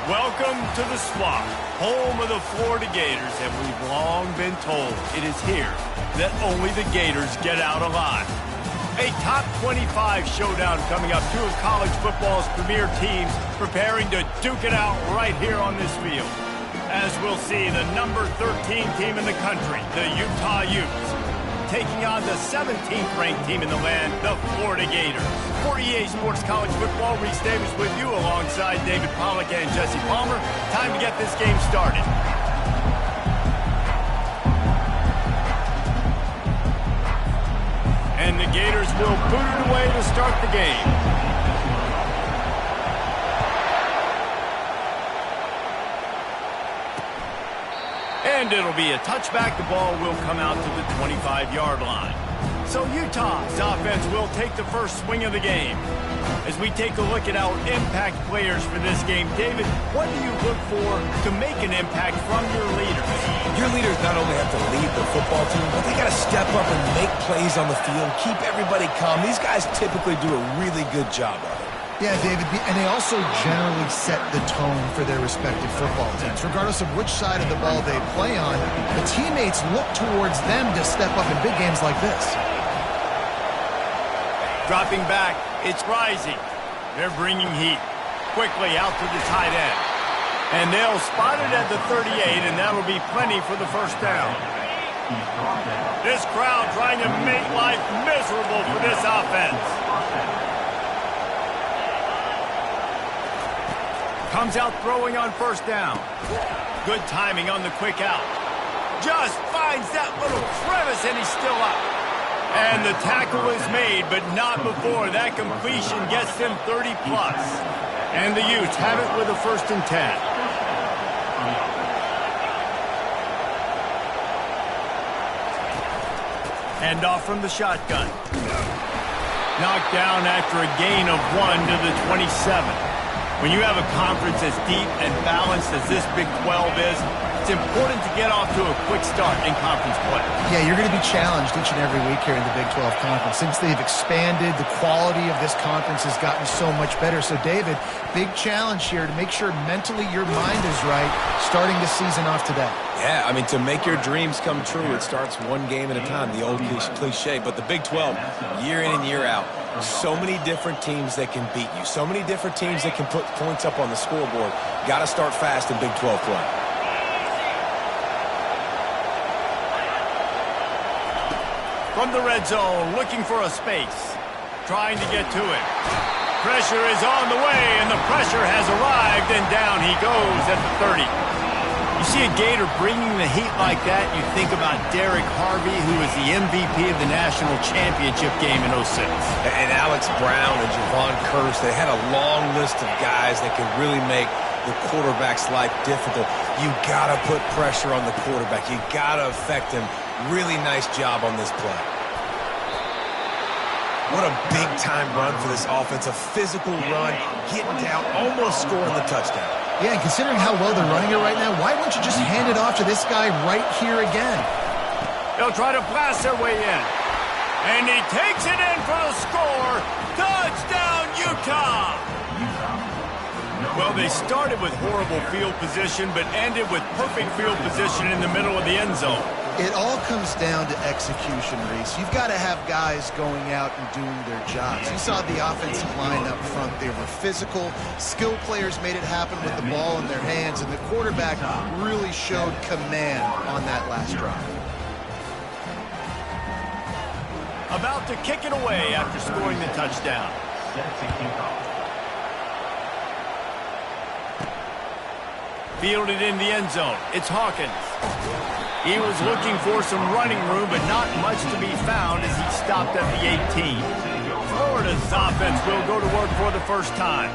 Welcome to the Swamp, home of the Florida Gators, and we've long been told it is here that only the Gators get out alive. A top 25 showdown coming up, two of college football's premier teams preparing to duke it out right here on this field. As we'll see, the number 13 team in the country, the Utah Utes, taking on the 17th ranked team in the land, the Florida Gators. For EA Sports College Football, Reese Davis with you alongside David Pollack and Jesse Palmer. Time to get this game started. And the Gators will boot it away to start the game. And it'll be a touchback. The ball will come out to the 25-yard line. So Utah's offense will take the first swing of the game. As we take a look at our impact players for this game, David, what do you look for to make an impact from your leaders? Your leaders not only have to lead the football team, but they got to step up and make plays on the field, keep everybody calm. These guys typically do a really good job of it. Yeah, David, and they also generally set the tone for their respective football teams. Regardless of which side of the ball they play on, the teammates look towards them to step up in big games like this. Dropping back, it's rising. They're bringing heat. Quickly out to the tight end. And they'll spot it at the 38, and that'll be plenty for the first down. This crowd trying to make life miserable for this offense. Comes out throwing on first down. Good timing on the quick out. Just finds that little crevice, and he's still up. And the tackle is made, but not before that completion gets them 30-plus. And the Utes have it with a 1st and 10. Hand off from the shotgun. Knocked down after a gain of 1 to the 27. When you have a conference as deep and balanced as this Big 12 is, it's important to get off to a quick start in conference play. Yeah, you're going to be challenged each and every week here in the Big 12 Conference. Since they've expanded, the quality of this conference has gotten so much better. So, David, big challenge here to make sure mentally your mind is right starting the season off today. Yeah, I mean, to make your dreams come true, it starts one game at a time, the old cliche. But the Big 12, year in and year out, so many different teams that can beat you, so many different teams that can put points up on the scoreboard. Got to start fast in Big 12 play. From the red zone, looking for a space. Trying to get to it. Pressure is on the way, and the pressure has arrived, and down he goes at the 30. You see a Gator bringing the heat like that, you think about Derek Harvey, who was the MVP of the national championship game in 06. And Alex Brown and Javon Curse, they had a long list of guys that could really make the quarterback's life difficult. You got to put pressure on the quarterback. You got to affect him. Really nice job on this play. What a big-time run for this offense. A physical run, getting down, almost scoring the touchdown. Yeah, and considering how well they're running it right now, why wouldn't you just hand it off to this guy right here again? They'll try to blast their way in. And he takes it in for the score. Touchdown, Utah! Well, they started with horrible field position, but ended with perfect field position in the middle of the end zone. It all comes down to execution, Reese. You've got to have guys going out and doing their jobs. You saw the offensive line up front. They were physical. Skilled players made it happen with the ball in their hands, and the quarterback really showed command on that last drive. About to kick it away after scoring the touchdown. Fielded in the end zone. It's Hawkins. He was looking for some running room, but not much to be found as he stopped at the 18. Florida's offense will go to work for the first time.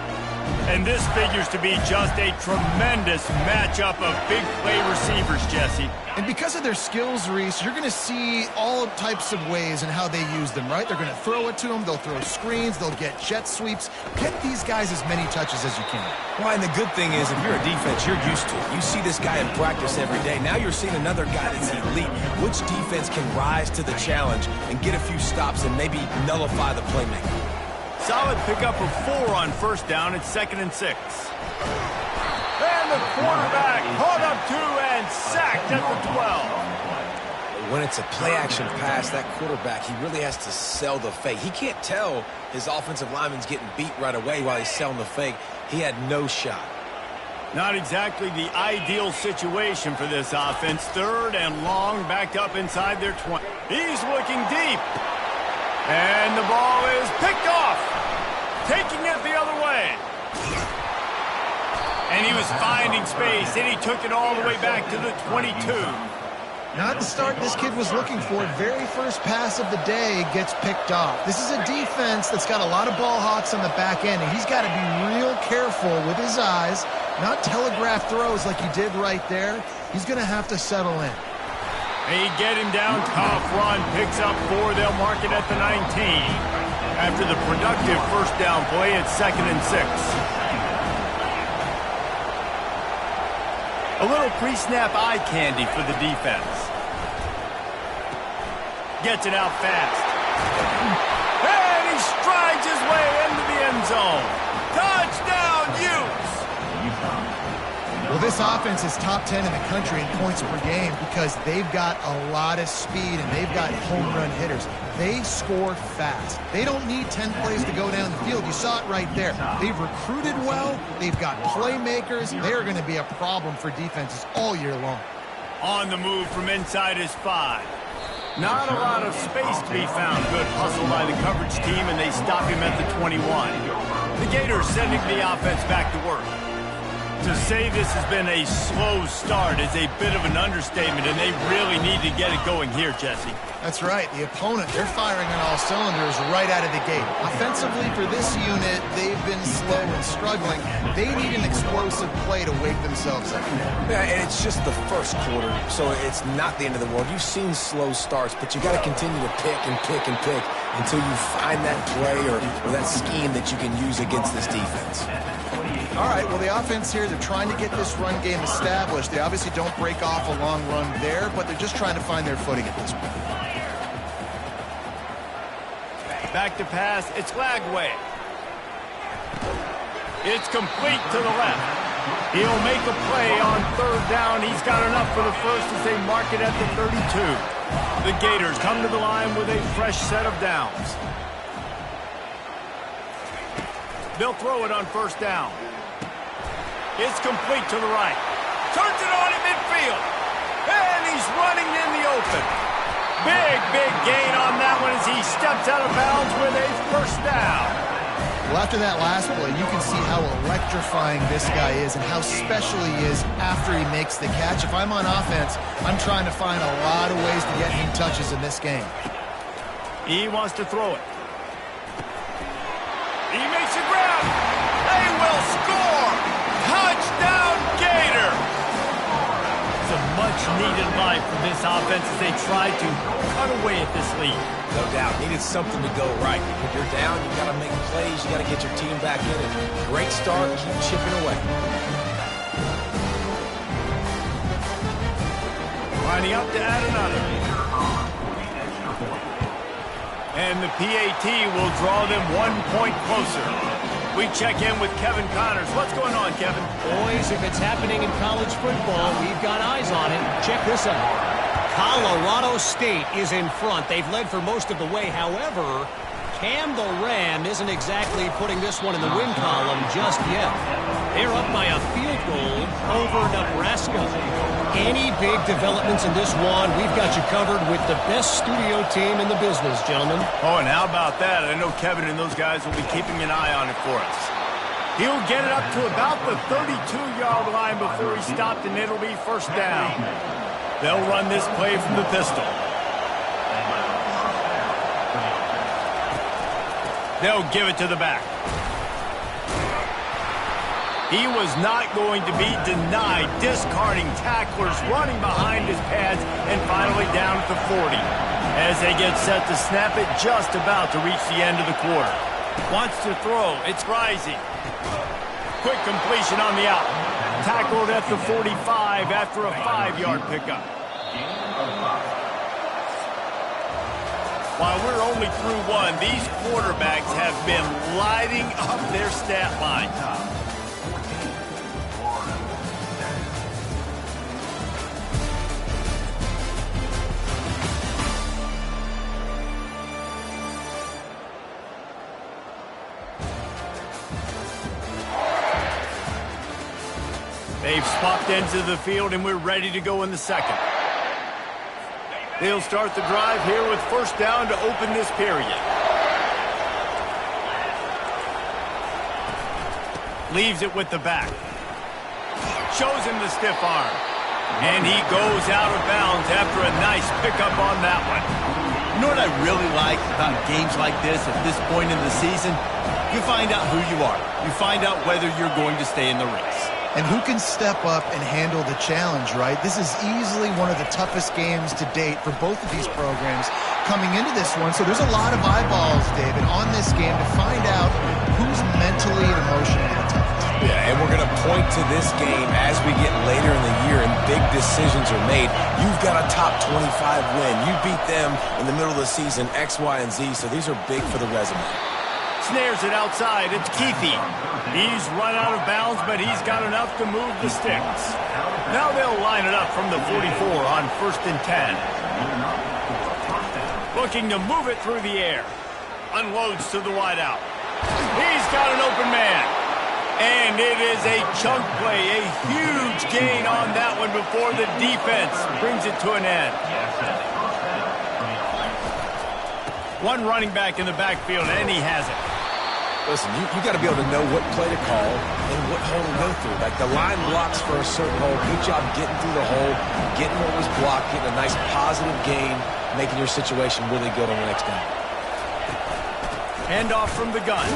And this figures to be just a tremendous matchup of big play receivers, Jesse. And because of their skills, Reese, you're going to see all types of ways in how they use them, right? They're going to throw it to them. They'll throw screens. They'll get jet sweeps. Get these guys as many touches as you can. Well, and the good thing is, if you're a defense, you're used to it. You see this guy in practice every day. Now you're seeing another guy that's elite. Which defense can rise to the challenge and get a few stops and maybe nullify the playmaker? Solid pickup of 4 on first down. It's 2nd and 6. And the quarterback caught up to and sacked at the 12. When it's a play-action pass, that quarterback, he really has to sell the fake. He can't tell his offensive lineman's getting beat right away while he's selling the fake. He had no shot. Not exactly the ideal situation for this offense. 3rd and long, backed up inside their 20. He's looking deep. And the ball is picked off. Taking it the other way. And he was finding space, and he took it all the way back to the 22. Not the start this kid was looking for. Very first pass of the day gets picked off. This is a defense that's got a lot of ball hawks on the back end, and he's got to be real careful with his eyes, not telegraph throws like he did right there. He's going to have to settle in. They get him down, tough run, picks up 4. They'll mark it at the 19. After the productive first down play, it's 2nd and 6. A little pre-snap eye candy for the defense. Gets it out fast. And he strides his way into the end zone. Touchdown, Utes! Well, this offense is top 10 in the country in points per game because they've got a lot of speed and they've got home run hitters. They score fast. They don't need 10 plays to go down the field. You saw it right there. They've recruited well. They've got playmakers. They're going to be a problem for defenses all year long. On the move from inside his 5. Not a lot of space to be found. Good hustle by the coverage team, and they stop him at the 21. The Gators sending the offense back to work. To say this has been a slow start is a bit of an understatement, and they really need to get it going here, Jesse. That's right. The opponent, they're firing on all cylinders right out of the gate. Offensively, for this unit, they've been slow and struggling. They need an explosive play to wake themselves up. Yeah, and it's just the first quarter, so it's not the end of the world. You've seen slow starts, but you got to continue to pick and pick and pick until you find that play or that scheme that you can use against this defense. All right, well, the offense here, they're trying to get this run game established. They obviously don't break off a long run there, but they're just trying to find their footing at this point. Back to pass, it's Lagway. It's complete to the left. He'll make a play on 3rd down. He's got enough for the first as they mark it at the 32. The Gators come to the line with a fresh set of downs. They'll throw it on 1st down. It's complete to the right. Turns it on at midfield. And he's running in the open. Big gain on that one as he steps out of bounds with a 1st down. Well, after that last play, you can see how electrifying this guy is and how special he is after he makes the catch. If I'm on offense, I'm trying to find a lot of ways to get him touches in this game. He wants to throw it. He makes a grab. They will score. Touchdown, Gator. It's a much-needed life for this offense as they try to cut away at this lead. No doubt. Needed something to go right. When you're down, you got to make plays. You got to get your team back in it. Great start. Keep chipping away. Lining up to add another. And the PAT will draw them 1 point closer. We check in with Kevin Connors. What's going on, Kevin? Boys, if it's happening in college football, we've got eyes on it. Check this out. Colorado State is in front. They've led for most of the way. However, Cam the Ram isn't exactly putting this one in the win column just yet. They're up by a field goal over Nebraska. Any big developments in this one, we've got you covered with the best studio team in the business, gentlemen. Oh, and how about that? I know Kevin and those guys will be keeping an eye on it for us. He'll get it up to about the 32-yard line before he's stopped, and it'll be 1st down. They'll run this play from the pistol. They'll give it to the back. He was not going to be denied, discarding tacklers, running behind his pads, and finally down at the 40. As they get set to snap it, just about to reach the end of the quarter. Wants to throw, it's rising. Quick completion on the out. Tackled at the 45 after a 5-yard pickup. While we're only through one, these quarterbacks have been lighting up their stat line. They've swapped ends of the field, and we're ready to go in the second. They'll start the drive here with first down to open this period. Leaves it with the back. Shows him the stiff arm. And he goes out of bounds after a nice pickup on that one. You know what I really like about games like this at this point in the season? You find out who you are. You find out whether you're going to stay in the race. And who can step up and handle the challenge, right? This is easily one of the toughest games to date for both of these programs coming into this one. So there's a lot of eyeballs, David, on this game to find out who's mentally and emotionally the toughest. Yeah, and we're going to point to this game as we get later in the year and big decisions are made. You've got a top 25 win. You beat them in the middle of the season, X, Y, and Z, so these are big for the resume. Snares it outside. It's Keithy. He's run out of bounds, but he's got enough to move the sticks. Now they'll line it up from the 44 on 1st and 10. Looking to move it through the air. Unloads to the wideout. He's got an open man. And it is a chunk play, a huge gain on that one before the defense brings it to an end. One running back in the backfield, and he has it. Listen, you got to be able to know what play to call and what hole to go through. Like the line blocks for a certain hole. Good job getting through the hole, getting what was blocked, getting a nice positive gain, making your situation really good on the next down. Handoff from the gun.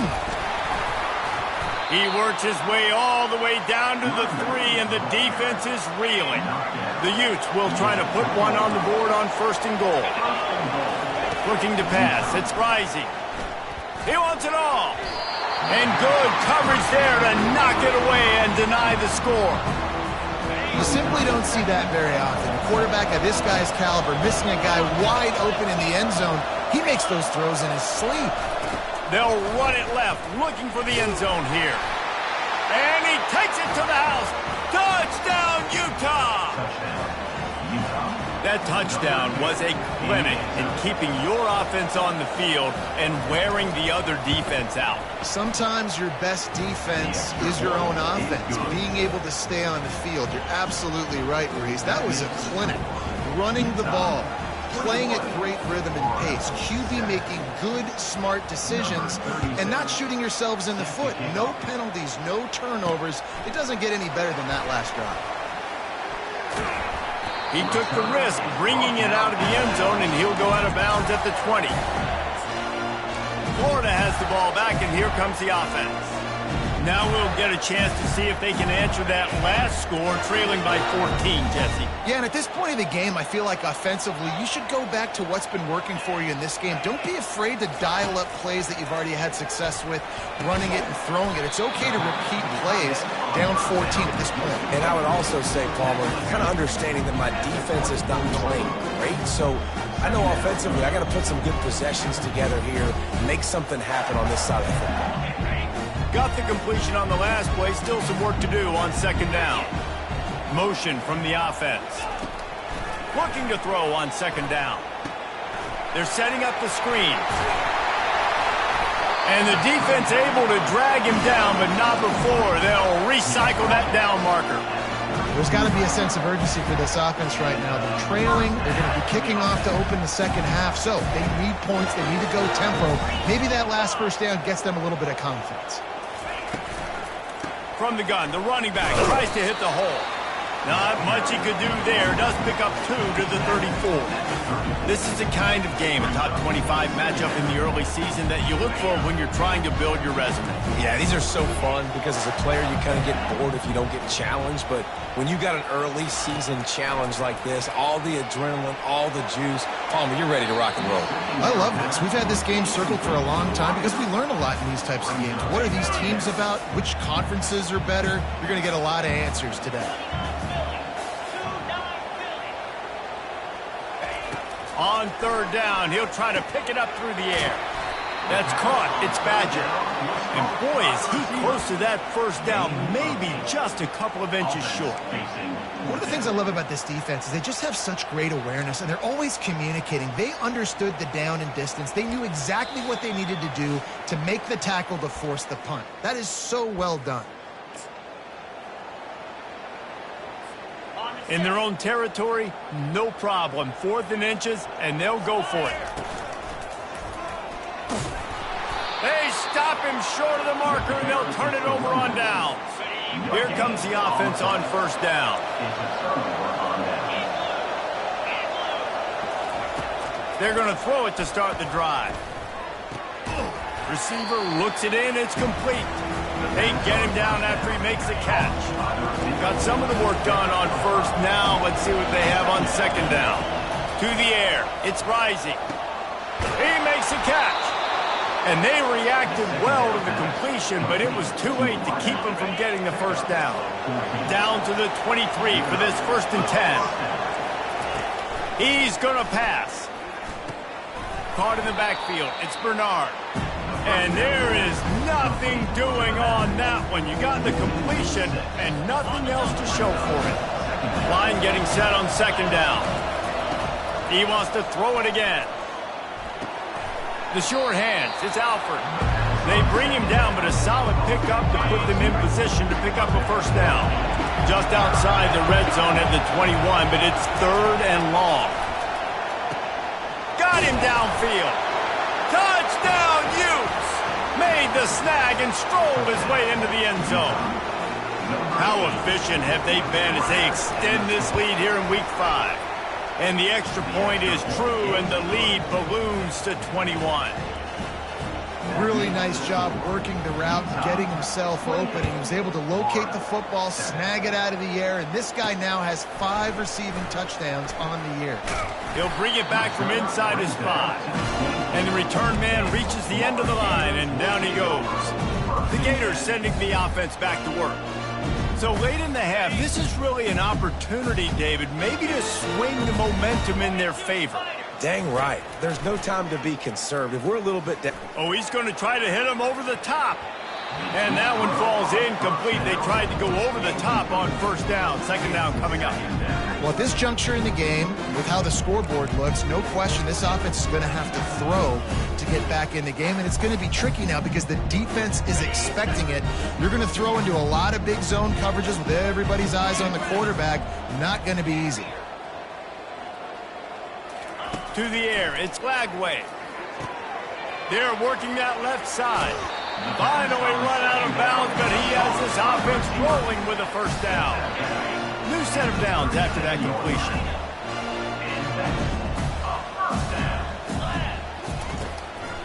He works his way all the way down to the 3, and the defense is reeling. The Utes will try to put one on the board on 1st and goal. Looking to pass. It's Rising. He wants it all. And good coverage there to knock it away and deny the score. You simply don't see that very often. A quarterback of this guy's caliber missing a guy wide open in the end zone. He makes those throws in his sleep. They'll run it left, looking for the end zone here. And he takes it to the house. Touchdown, Utah! That touchdown was a clinic in keeping your offense on the field and wearing the other defense out. Sometimes your best defense is your own offense, being able to stay on the field. You're absolutely right, Maurice. That was a clinic. Running the ball, playing at great rhythm and pace, QB making good, smart decisions, and not shooting yourselves in the foot. No penalties, no turnovers. It doesn't get any better than that last drive. He took the risk, bringing it out of the end zone, and he'll go out of bounds at the 20. Florida has the ball back, and here comes the offense. Now we'll get a chance to see if they can answer that last score, trailing by 14, Jesse. Yeah, and at this point of the game, I feel like offensively, you should go back to what's been working for you in this game. Don't be afraid to dial up plays that you've already had success with, running it and throwing it. It's okay to repeat plays down 14 at this point. And I would also say, Palmer, kind of understanding that my defense is not playing great, so I know offensively I got to put some good possessions together here, make something happen on this side of the football. Got the completion on the last play. Still some work to do on 2nd down. Motion from the offense. Looking to throw on 2nd down. They're setting up the screen. And the defense able to drag him down, but not before. They'll recycle that down marker. There's got to be a sense of urgency for this offense right now. They're trailing. They're going to be kicking off to open the second half. So they need points. They need to go tempo. Maybe that last first down gets them a little bit of confidence. From the gun, the running back tries to hit the hole. Not much he could do there. Does pick up 2 to the 34. This is the kind of game, a top 25 matchup in the early season that you look for when you're trying to build your resume. Yeah, these are so fun because as a player you kind of get bored if you don't get challenged, but when you got an early season challenge like this, all the adrenaline, all the juice, Palmer, you're ready to rock and roll. I love this. We've had this game circled for a long time because we learn a lot in these types of games. What are these teams about? Which conferences are better? You're going to get a lot of answers today. On 3rd down, he'll try to pick it up through the air. That's caught. It's Badger. And boy, is he close to that first down, maybe just a couple of inches short. One of the things I love about this defense is they just have such great awareness, and they're always communicating. They understood the down and distance. They knew exactly what they needed to do to make the tackle to force the punt. That is so well done. In their own territory, no problem. 4th and inches, and they'll go for it. They stop him short of the marker, and they'll turn it over on downs. Here comes the offense on 1st down. They're going to throw it to start the drive. Receiver looks it in. It's complete. They get him down after he makes the catch. Got some of the work done on 1st. Now let's see what they have on 2nd down. To the air. It's Rising. He makes the catch. And they reacted well to the completion, but it was too late to keep him from getting the 1st down. Down to the 23 for this 1st and 10. He's going to pass. Caught in the backfield. It's Bernard. And there is nothing doing on that one. You got the completion and nothing else to show for it. Line getting set on 2nd down. He wants to throw it again. The short hands. It's Alford. They bring him down, but a solid pickup to put them in position to pick up a 1st down. Just outside the red zone at the 21, but it's 3rd and long. Got him downfield. Touchdown, Utes! Made the snag and strolled his way into the end zone. How efficient have they been as they extend this lead here in Week 5? And the extra point is true, and the lead balloons to 21. Really nice job working the route and getting himself open. He was able to locate the football, snag it out of the air, and this guy now has 5 receiving touchdowns on the year. He'll bring it back from inside his 5. And the return man reaches the end of the line, and down he goes. The Gators sending the offense back to work. So late in the half, this is really an opportunity, David, maybe to swing the momentum in their favor. Dang right. There's no time to be conservative. We're a little bit down. Oh, he's going to try to hit him over the top. And that one falls incomplete. They tried to go over the top on 1st down. 2nd down coming up. Well, at this juncture in the game, with how the scoreboard looks, no question this offense is going to have to throw to get back in the game. And it's going to be tricky now because the defense is expecting it. You're going to throw into a lot of big zone coverages with everybody's eyes on the quarterback. Not going to be easy. To the air, it's Lagway. They're working that left side. Finally run out of bounds, but he has this offense rolling with a 1st down. New set of downs after that completion.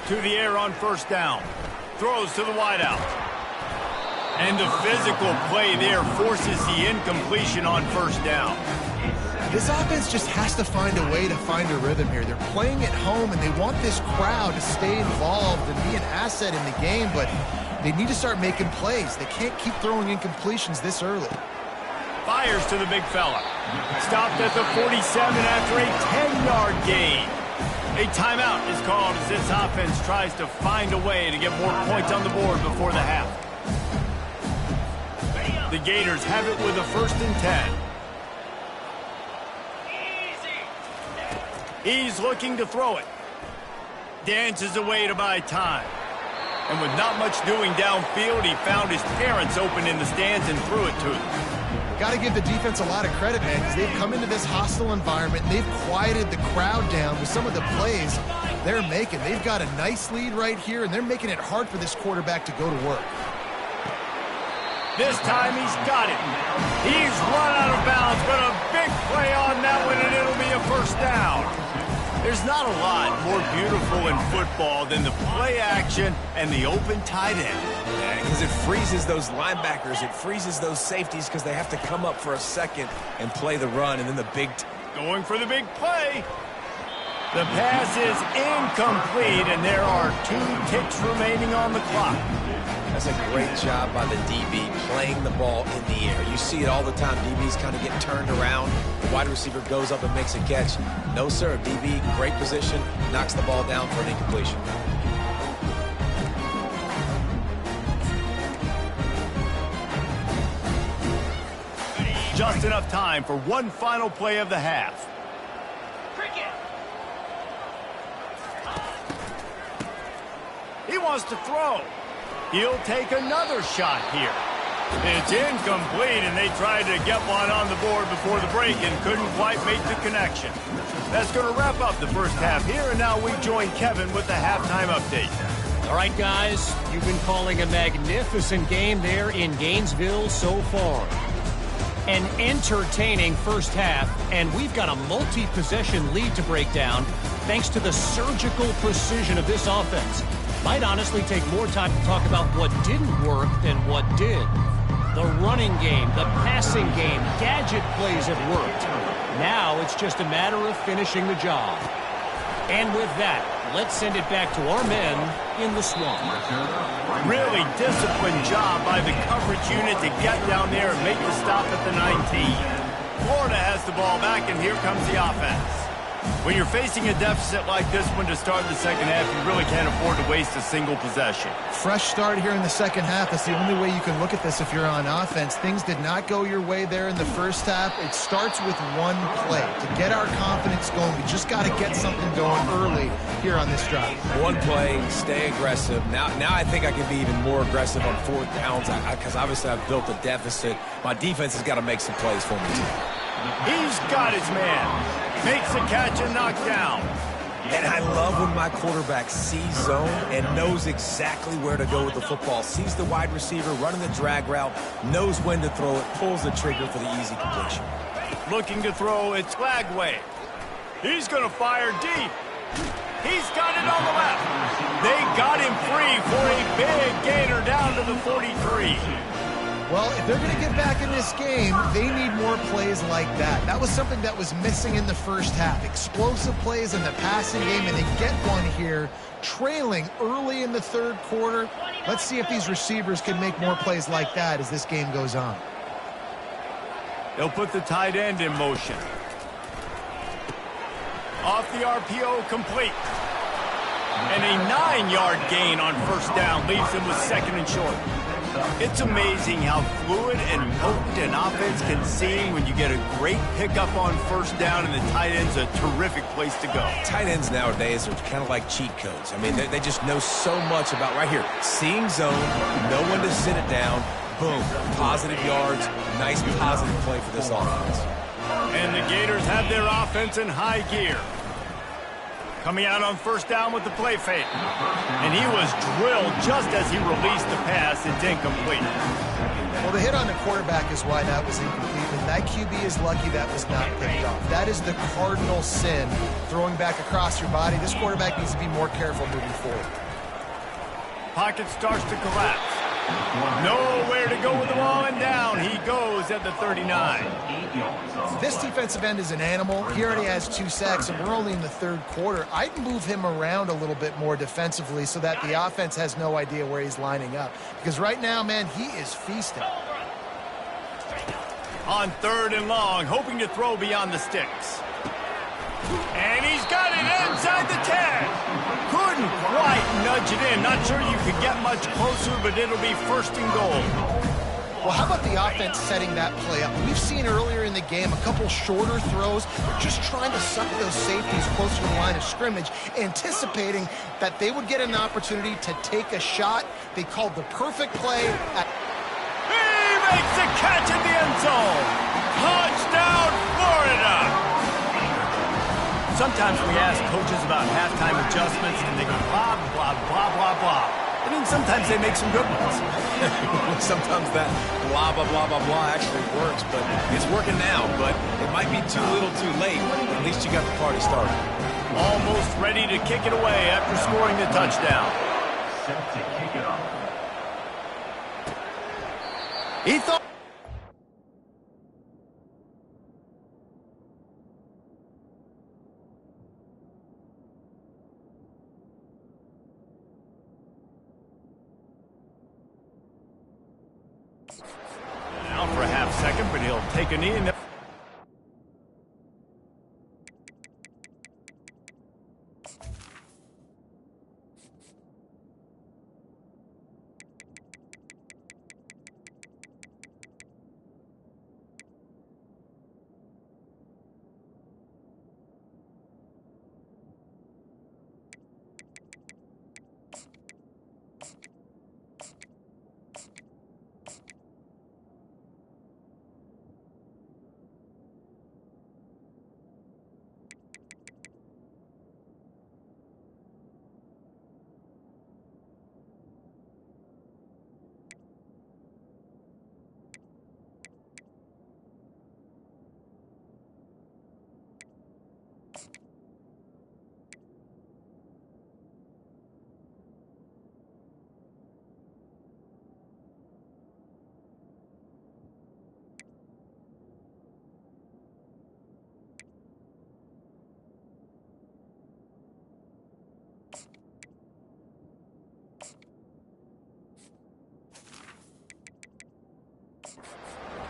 To the air on 1st down. Throws to the wideout. And the physical play there forces the incompletion on 1st down. This offense just has to find a way to find a rhythm here. They're playing at home, and they want this crowd to stay involved and be an asset in the game, but they need to start making plays. They can't keep throwing incompletions this early. Fires to the big fella. Stopped at the 47 after a 10-yard gain. A timeout is called as this offense tries to find a way to get more points on the board before the half. The Gators have it with a 1st and 10. He's looking to throw it. Dances away to buy time. And with not much doing downfield, he found his parents open in the stands and threw it to them. Got to give the defense a lot of credit, man, because they've come into this hostile environment and they've quieted the crowd down with some of the plays they're making. They've got a nice lead right here, and they're making it hard for this quarterback to go to work. This time he's got it. He's run out of bounds, but a big play on that one, and it'll be a 1st down. There's not a lot more beautiful in football than the play action and the open tight end. Because it freezes those linebackers. It freezes those safeties because they have to come up for a second and play the run, and then the big... Going for the big play. The pass is incomplete, and there are 2 ticks remaining on the clock. That's a great job by the DB playing the ball in the air. You see it all the time. DBs kind of get turned around. The wide receiver goes up and makes a catch. No, sir. DB, great position, knocks the ball down for an incompletion. Just enough time for one final play of the half. He wants to throw. He'll take another shot here. It's incomplete, and they tried to get one on the board before the break and couldn't quite make the connection. That's going to wrap up the first half here, and now we join Kevin with the halftime update. All right, guys, you've been calling a magnificent game there in Gainesville so far. An entertaining first half, and we've got a multi-possession lead to break down thanks to the surgical precision of this offense. Might honestly take more time to talk about what didn't work than what did. The running game, the passing game, gadget plays have worked. Now it's just a matter of finishing the job. And with that, let's send it back to our men in the swamp. Really disciplined job by the coverage unit to get down there and make the stop at the 19. Florida has the ball back, and here comes the offense. When you're facing a deficit like this one to start the second half, you really can't afford to waste a single possession. Fresh start here in the second half. That's the only way you can look at this if you're on offense. Things did not go your way there in the first half. It starts with one play. To get our confidence going, we just got to get something going early here on this drive. One play, stay aggressive. Now I think I can be even more aggressive on fourth downs because obviously I've built a deficit. My defense has got to make some plays for me too. He's got his man. Makes the catch and knocked down. And I love when my quarterback sees zone and knows exactly where to go with the football. Sees the wide receiver running the drag route, knows when to throw it, pulls the trigger for the easy completion. Looking to throw, it's Flagway. He's going to fire deep. He's got it on the left. They got him free for a big gainer down to the 43. Well, if they're going to get back in this game, they need more plays like that. That was something that was missing in the first half. Explosive plays in the passing game, and they get one here, trailing early in the third quarter. Let's see if these receivers can make more plays like that as this game goes on. They'll put the tight end in motion. Off the RPO, complete. And a 9-yard gain on first down leaves them with second and short. It's amazing how fluid and potent an offense can seem when you get a great pickup on first down, and the tight end's a terrific place to go. Tight ends nowadays are kind of like cheat codes. I mean, they just know so much about right here. Seeing zone, know when to sit it down, boom, positive yards, nice positive play for this offense. And the Gators have their offense in high gear. Coming out on first down with the play fake. And he was drilled just as he released the pass. It's incomplete. Well, the hit on the quarterback is why that was incomplete, and that QB is lucky that was not picked off. That is the cardinal sin, throwing back across your body. This quarterback needs to be more careful moving forward. Pocket starts to collapse. Nowhere to go with the ball, and down he goes at the 39. This defensive end is an animal. He already has 2 sacks, and we're only in the third quarter. I'd move him around a little bit more defensively so that the offense has no idea where he's lining up. Because right now, man, he is feasting. On third and long, hoping to throw beyond the sticks. And he's got it inside the 10. Couldn't quite nudge it in. Not sure you could get much closer, but it'll be first and goal. Well, how about the offense setting that play up? We've seen earlier in the game a couple shorter throws. They're just trying to suck those safeties closer to the line of scrimmage, anticipating that they would get an opportunity to take a shot. They called the perfect play. He makes the catch in the end zone. Touchdown, Florida. Sometimes we ask coaches about halftime adjustments, and they go blah, blah, blah, blah, blah. And then sometimes they make some good ones. Sometimes that blah, blah, blah, blah, blah actually works, but it's working now. But it might be too little too late. At least you got the party started. Almost ready to kick it away after scoring the touchdown. Set to kick it off. He thought... Now for a half second, but he'll take a knee and...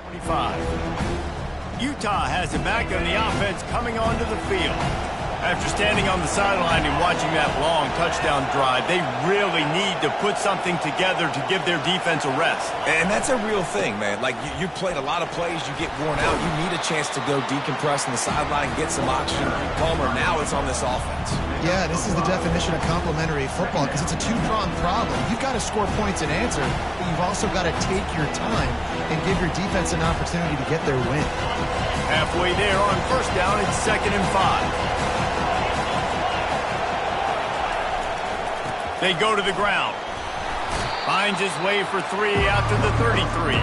25. Utah has it back on the offense coming onto the field. After standing on the sideline and watching that long touchdown drive, they really need to put something together to give their defense a rest. And that's a real thing, man. Like, you played a lot of plays, you get worn out, you need a chance to go decompress on the sideline, get some oxygen. Palmer, now it's on this offense. Yeah, this is the definition of complementary football because it's a two-pronged problem. You've got to score points and answer, but you've also got to take your time and give your defense an opportunity to get their win. Halfway there on first down, it's 2nd and 5. They go to the ground. Finds his way for 3 after the 33.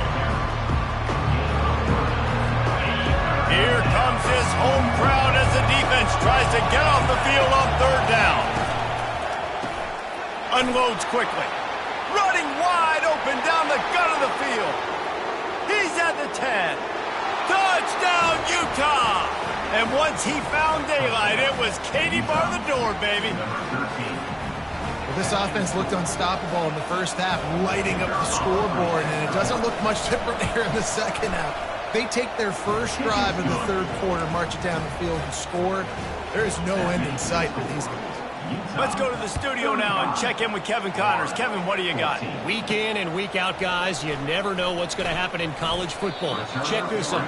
Here comes his home crowd as the defense tries to get off the field on 3rd down. Unloads quickly. Running wide open down the gut of the field. He's at the 10. Touchdown, Utah! And once he found daylight, it was Katie bar the door, baby. This offense looked unstoppable in the first half, lighting up the scoreboard, and it doesn't look much different here in the second half. They take their first drive in the 3rd quarter, march it down the field, and score. There is no end in sight for these guys. Let's go to the studio now and check in with Kevin Connors. Kevin, what do you got? Week in and week out, guys, you never know what's going to happen in college football. Check this out.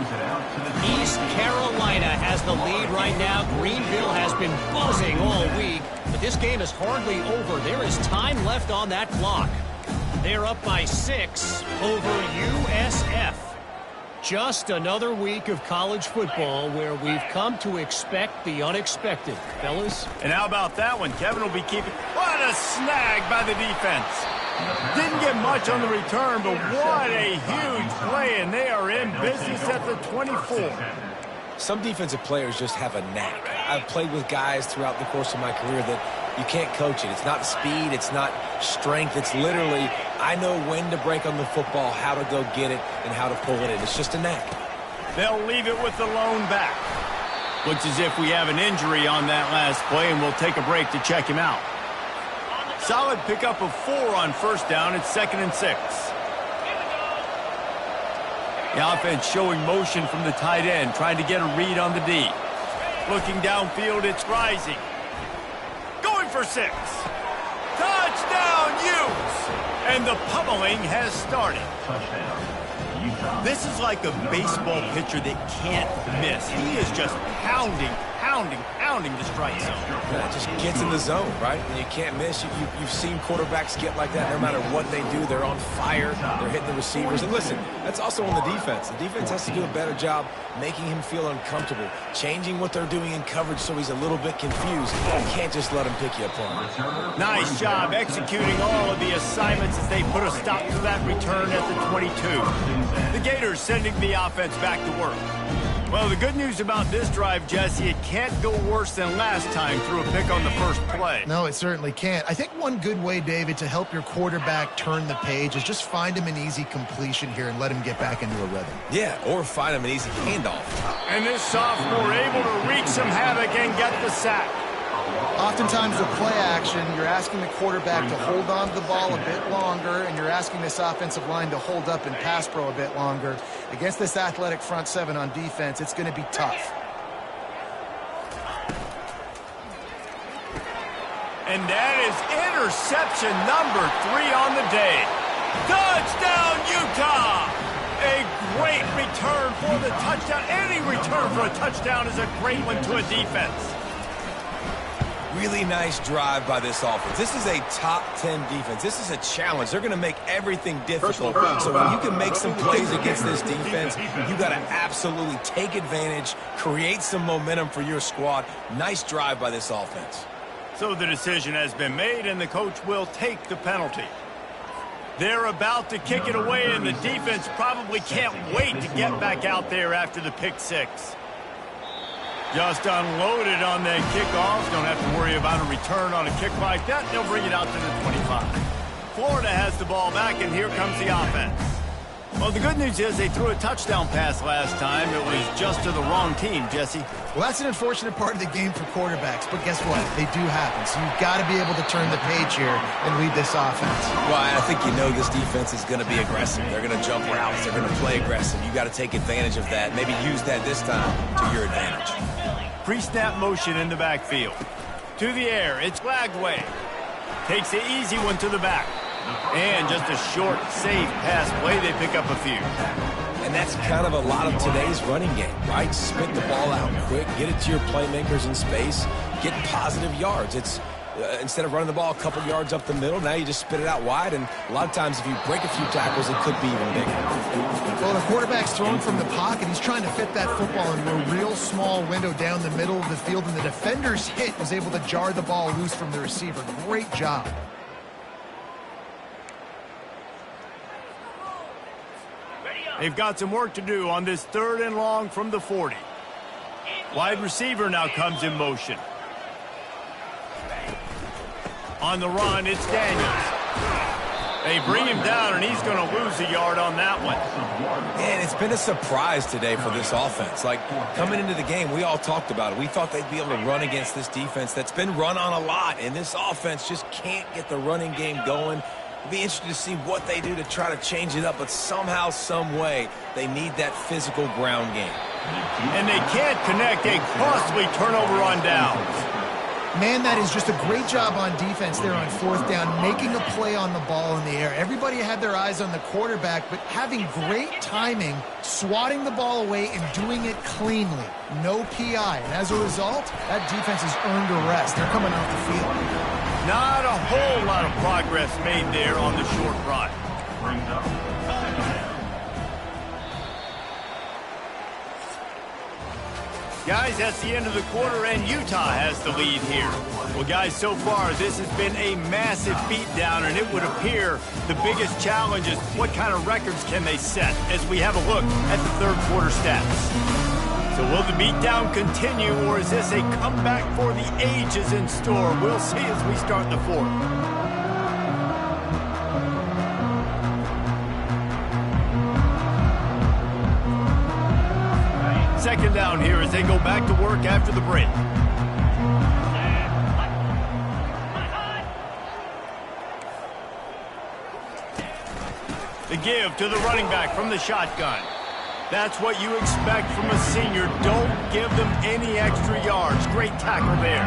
East Carolina has the lead right now. Greenville has been buzzing all week, but this game is hardly over. There is time left on that clock. They're up by 6 over USF. Just another week of college football where we've come to expect the unexpected. Fellas? And how about that one? Kevin will be keeping... What a snag by the defense. Didn't get much on the return, but what a huge play, and they are in business at the 24. Some defensive players just have a knack. I've played with guys throughout the course of my career that you can't coach it. It's not speed, it's not strength. It's literally, I know when to break on the football, how to go get it, and how to pull it in. It's just a knack. They'll leave it with the lone back. Looks as if we have an injury on that last play, and we'll take a break to check him out. Solid pickup of 4 on first down. It's 2nd and 6. The offense showing motion from the tight end, trying to get a read on the D. Looking downfield, it's Rising. Going for 6. Touchdown, Utes! And the pummeling has started. This is like a baseball pitcher that can't miss. He is just pounding the strike zone. Yeah, it just gets in the zone, right? And you can't miss. You've seen quarterbacks get like that no matter what they do. They're on fire. They're hitting the receivers. And listen, that's also on the defense. The defense has to do a better job making him feel uncomfortable, changing what they're doing in coverage so he's a little bit confused. You can't just let him pick you apart. Nice job executing all of the assignments as they put a stop to that return at the 22. The Gators sending the offense back to work. Well, the good news about this drive, Jesse, it can't go worse than last time through a pick on the first play. No, it certainly can't. I think one good way, David, to help your quarterback turn the page is just find him an easy completion here and let him get back into a rhythm. Yeah, or find him an easy handoff. And this sophomore able to wreak some havoc and get the sack. Oftentimes with play action, you're asking the quarterback to hold on to the ball a bit longer, and you're asking this offensive line to hold up in pass pro a bit longer. Against this athletic front 7 on defense, it's going to be tough. And that is interception number 3 on the day. Touchdown, Utah! A great return for the touchdown. Any return for a touchdown is a great one to a defense. Really nice drive by this offense. This is a top 10 defense. This is a challenge. They're going to make everything difficult. So when you can make some plays against this defense, you got to absolutely take advantage, create some momentum for your squad. Nice drive by this offense. So the decision has been made, and the coach will take the penalty. They're about to kick it away, and the defense probably can't wait to get back out there after the pick 6. Just unloaded on that kickoff. Don't have to worry about a return on a kick like that. They'll bring it out to the 25. Florida has the ball back, and here comes the offense. Well, the good news is they threw a touchdown pass last time. It was just to the wrong team, Jesse. Well, that's an unfortunate part of the game for quarterbacks, but guess what? They do happen, so you've got to be able to turn the page here and lead this offense. Well, I think you know this defense is going to be aggressive. They're going to jump routes. They're going to play aggressive. You got to take advantage of that. Maybe use that this time to your advantage. Pre-snap motion in the backfield. To the air, it's Lagway. Takes the easy one to the back. And just a short, safe pass play. They pick up a few. And that's kind of a lot of today's running game, right? Spit the ball out quick, get it to your playmakers in space, get positive yards. It's instead of running the ball a couple yards up the middle, now you just spit it out wide, and a lot of times if you break a few tackles, it could be even bigger. Well, the quarterback's throwing from the pocket. He's trying to fit that football into a real small window down the middle of the field, and the defender's hit was able to jar the ball loose from the receiver. Great job. They've got some work to do on this 3rd and long from the 40. Wide receiver now comes in motion. On the run, it's Daniels. They bring him down, and he's going to lose a yard on that one. And it's been a surprise today for this offense. Like, coming into the game, we all talked about it. We thought they'd be able to run against this defense that's been run on a lot, and this offense just can't get the running game going. It'll be interesting to see what they do to try to change it up, but somehow, some way, they need that physical ground game. And they can't connect a costly turnover on downs. Man, that is just a great job on defense there on 4th down, making a play on the ball in the air. Everybody had their eyes on the quarterback, but having great timing, swatting the ball away and doing it cleanly. No PI. And as a result, that defense has earned a rest. They're coming off the field. Not a whole lot of progress made there on the short run. Guys, that's the end of the quarter, and Utah has the lead here. Well, guys, so far, this has been a massive beatdown, and it would appear the biggest challenge is what kind of records can they set as we have a look at the 3rd quarter stats. So will the beatdown continue, or is this a comeback for the ages in store? We'll see as we start the 4th. Second down here as they go back to work after the break. The give to the running back from the shotgun. That's what you expect from a senior. Don't give them any extra yards. Great tackle there.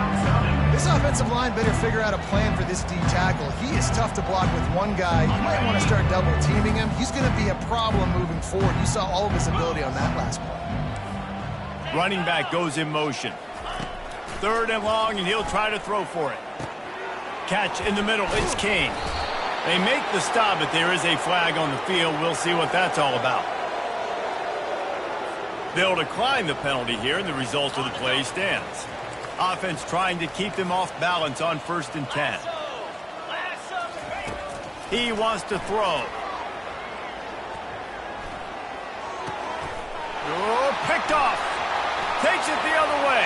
This offensive line better figure out a plan for this D tackle. He is tough to block with one guy. You might want to start double teaming him. He's going to be a problem moving forward. You saw all of his ability on that last play. Running back goes in motion. 3rd and long, and he'll try to throw for it. Catch in the middle. It's Kane. They make the stop, but there is a flag on the field. We'll see what that's all about. They'll decline the penalty here, and the result of the play stands. Offense trying to keep them off balance on 1st and 10. He wants to throw. Oh, picked off. Takes it the other way.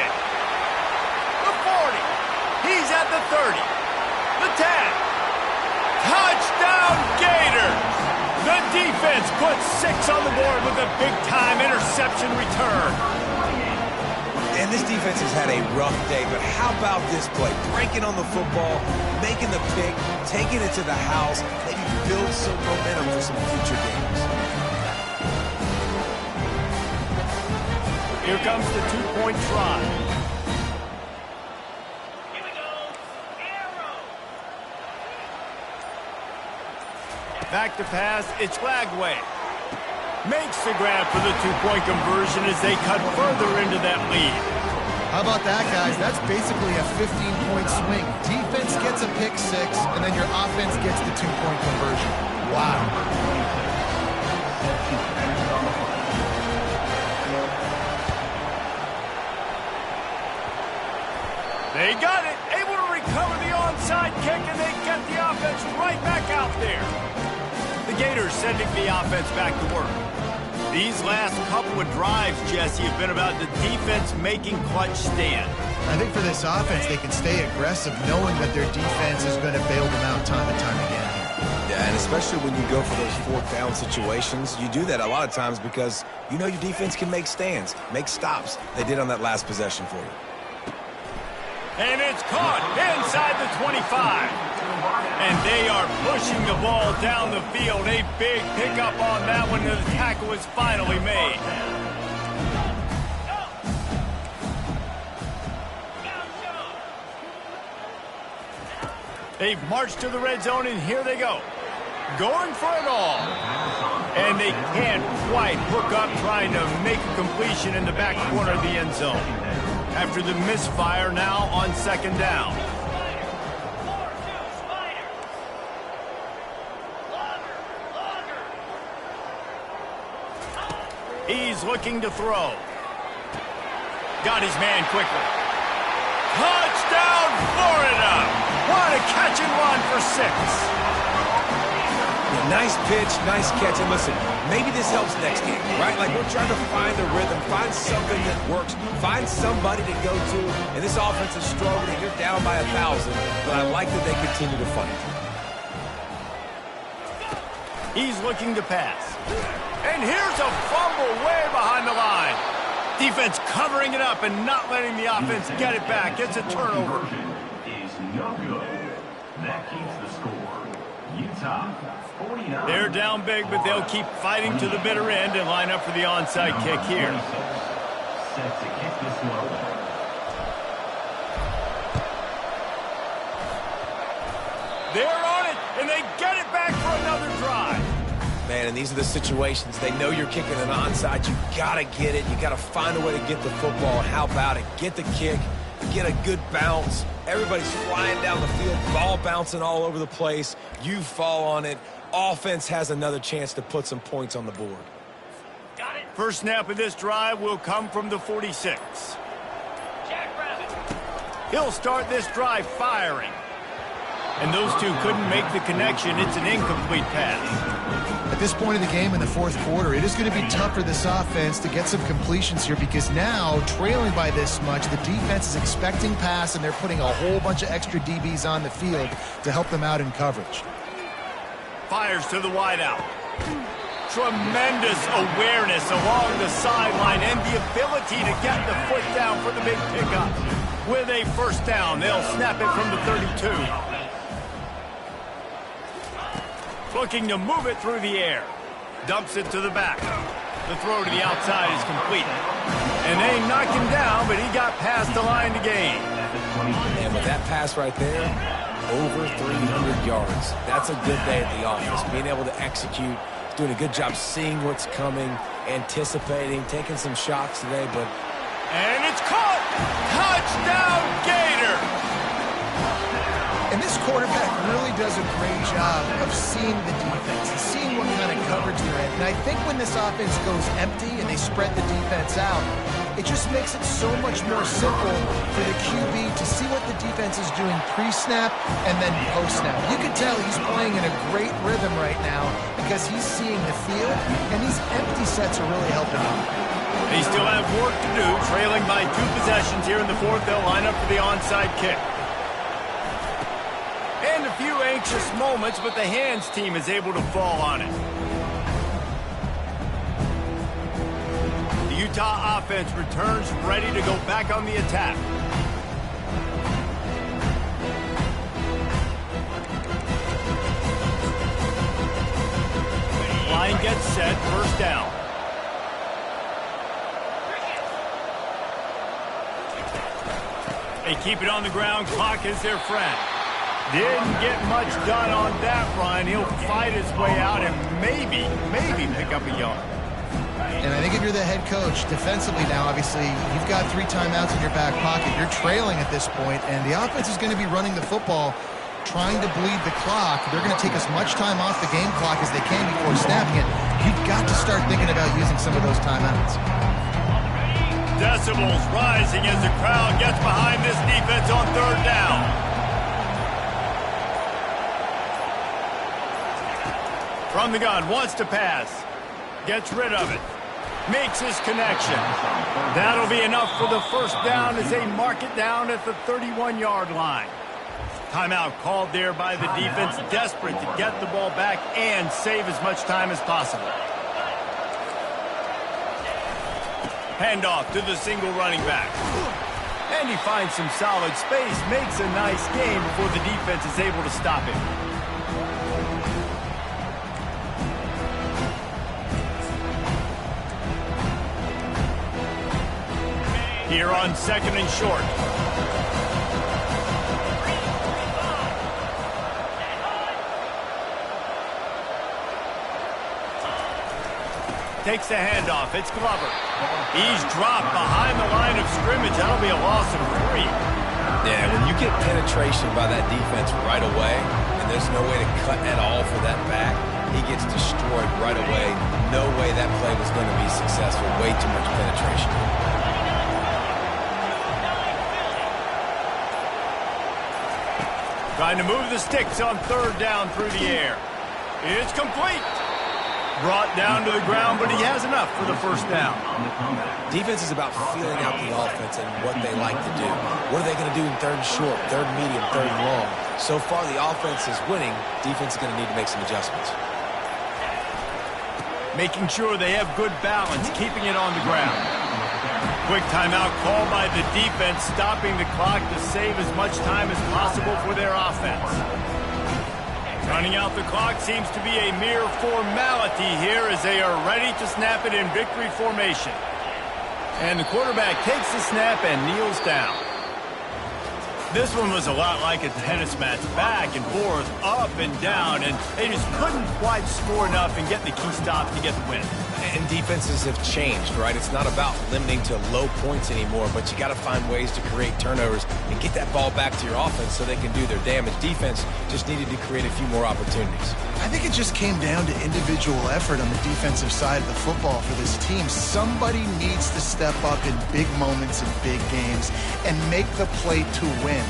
The 40. He's at the 30. The 10. Touchdown, Gators! The defense puts 6 on the board with a big-time interception return. And this defense has had a rough day, but how about this play? Breaking on the football, making the pick, taking it to the house, maybe build some momentum for some future games. Here comes the 2-point try. Back to pass, it's Lagway. Makes the grab for the 2-point conversion as they cut further into that lead. How about that, guys? That's basically a 15-point swing. Defense gets a pick 6, and then your offense gets the 2-point conversion. Wow. They got it, able to recover the onside kick, and they get the offense right back out there. The Gators sending the offense back to work. These last couple of drives, Jesse, have been about the defense making clutch stand. I think for this offense, they can stay aggressive knowing that their defense is going to bail them out time and time again. Yeah, and especially when you go for those fourth down situations, you do that a lot of times because you know your defense can make stands, make stops. They did on that last possession for you. And it's caught inside the 25. And they are pushing the ball down the field. A big pickup on that one, and the tackle is finally made. They've marched to the red zone, and here they go. Going for it all. And they can't quite hook up trying to make a completion in the back corner of the end zone. After the misfire, now on second down. He's looking to throw. Got his man quickly. Touchdown, Florida! What a catch and run for 6. Yeah, nice pitch, nice catch. And listen, maybe this helps next game, right? Like we're trying to find the rhythm, find something that works, find somebody to go to. And this offense is struggling. You're down by 1,000, but I like that they continue to fight. He's looking to pass. And here's a fumble way behind the line. Defense covering it up and not letting the offense get it back. It's a turnover. No good. That keeps the score. Utah, 49. They're down big, but they'll keep fighting to the bitter end and line up for the onside kick here. Set to kick this one away. They're on it, and they get it back for another drive. Man, and these are the situations. They know you're kicking an onside. You got to get it. You got to find a way to get the football. And how about it? Get the kick. Get a good bounce. Everybody's flying down the field, ball bouncing all over the place. You fall on it. Offense has another chance to put some points on the board. Got it. First snap of this drive will come from the 46. He'll start this drive firing. And those two couldn't make the connection. It's an incomplete pass. At this point in the game in the fourth quarter, it is going to be tough for this offense to get some completions here because now, trailing by this much, the defense is expecting pass, and they're putting a whole bunch of extra DBs on the field to help them out in coverage. Fires to the wideout. Tremendous awareness along the sideline and the ability to get the foot down for the big pickup. With a first down, they'll snap it from the 32. Looking to move it through the air. Dumps it to the back. The throw to the outside is complete. And they knock him down, but he got past the line to gain. And with that pass right there, over 300 yards. That's a good day at the office. Being able to execute, doing a good job seeing what's coming, anticipating, taking some shots today, but... And it's caught! Touchdown, Gator! And this quarterback really does a great job of seeing the defense and seeing what kind of coverage they're in. And I think when this offense goes empty and they spread the defense out, it just makes it so much more simple for the QB to see what the defense is doing pre-snap and then post-snap. You can tell he's playing in a great rhythm right now because he's seeing the field, and these empty sets are really helping him. They still have work to do, trailing by 2 possessions here in the fourth. They'll line up for the onside kick. And a few anxious moments, but the hands team is able to fall on it. The Utah offense returns ready to go back on the attack. Line gets set, first down. They keep it on the ground, clock is their friend. Didn't get much done on that run. He'll fight his way out and maybe pick up a yard. And I think if you're the head coach, defensively now, obviously, you've got 3 timeouts in your back pocket. You're trailing at this point, and the offense is going to be running the football, trying to bleed the clock. They're going to take as much time off the game clock as they can before snapping it. You've got to start thinking about using some of those timeouts. Decibels rising as the crowd gets behind this defense on third down. From the gun, wants to pass. Gets rid of it. Makes his connection. That'll be enough for the first down as they mark it down at the 31-yard line. Timeout called there by the defense, desperate to get the ball back and save as much time as possible. Handoff to the single running back. And he finds some solid space, makes a nice gain before the defense is able to stop him. Here on 2nd and short. Takes the handoff. It's Glover. He's dropped behind the line of scrimmage. That'll be a loss of 3. Yeah, when you get penetration by that defense right away, and there's no way to cut at all for that back, he gets destroyed right away. No way that play was going to be successful. Way too much penetration. Trying to move the sticks on 3rd down through the air. It's complete. Brought down to the ground, but he has enough for the 1st down. Defense is about feeling out the offense and what they like to do. What are they going to do in 3rd and short, 3rd and medium, 3rd and long? So far, the offense is winning. Defense is going to need to make some adjustments. Making sure they have good balance, keeping it on the ground. Quick timeout called by the defense, stopping the clock to save as much time as possible for their offense. Running out the clock seems to be a mere formality here as they are ready to snap it in victory formation. And the quarterback takes the snap and kneels down. This one was a lot like a tennis match, back and forth, up and down, and they just couldn't quite score enough and get the key stop to get the win. And defenses have changed, right? It's not about limiting to low points anymore, but you got to find ways to create turnovers and get that ball back to your offense so they can do their damage. Defense just needed to create a few more opportunities. I think it just came down to individual effort on the defensive side of the football for this team. Somebody needs to step up in big moments in big games and make the play to win.